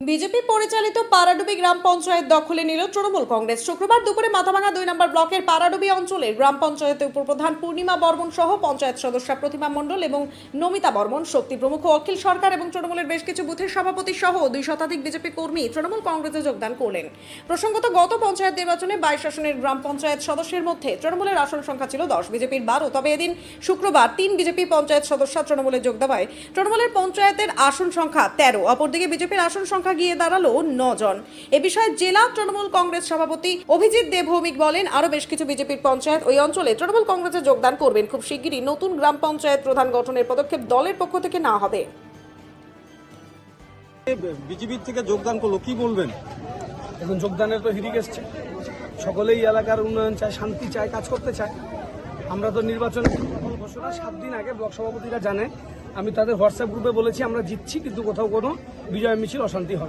BJP পরিচালিত পারাডুবি গ্রাম পঞ্চায়েত দখলে নিল তৃণমূল কংগ্রেস। শুক্রবার দুপুরে মাথাভাঙা 2 নম্বর ব্লকের পারাডুবি অঞ্চলের গ্রাম পঞ্চায়েতের উপপ্রধান পূর্ণিমা বর্মন সহ পঞ্চায়েত সদস্য প্রতিমা মণ্ডল এবং নমিতা বর্মন, শক্তি প্রমুখ, অখিল সরকার এবং তৃণমূলের বেশ কিছু বুথের সভাপতি সহ 2 শতাধিক বিজেপি কর্মী তৃণমূল কংগ্রেসে যোগদান করলেন। প্রসঙ্গত, গত পঞ্চায়েত নির্বাচনে 22 আসনের গ্রাম পঞ্চায়েত সদস্যের মধ্যে তৃণমূলের আসন সংখ্যা ছিল 10, বিজেপির 12। তবে এদিন শুক্রবার 3 বিজেপি পঞ্চায়েত সদস্য তৃণমূলে যোগ দেওয়ায় তৃণমূলের পঞ্চায়েতের আসন সংখ্যা 13। অপরদিকে বিজেপির আসন সংখ্যা গিয়ে দাঁড়ালো 9 জন। এ বিষয়ে জেলা তৃণমূল কংগ্রেস সভাপতি অভিজিৎ দেব ভৌমিক বলেন, আরো বেশ কিছু বিজেপির পঞ্চায়েত ওই অঞ্চলে তৃণমূল কংগ্রেসে যোগদান করবেন। খুব শিগগিরই নতুন গ্রাম পঞ্চায়েত প্রধান গঠনের পদক্ষেপ দলের পক্ষ থেকে নেওয়া হবে। বিজেপির থেকে যোগদান করলো, কি বলবেন? এখন যোগদানের তো হিড়িক এসছে, সকলেই এলাকার উন্নয়ন চায়, শান্তি চায়, কাজ করতে চায়। আমরা তো নির্বাচন ঘোষণা 7 দিন আগে ব্লক সভাপতিরা জানে, আমি তাদের হোয়াটসঅ্যাপ গ্রুপে বলেছি আমরা জিতছি, কিন্তু কোথাও কোনো বিজয় মিছিল, অশান্তি হবে।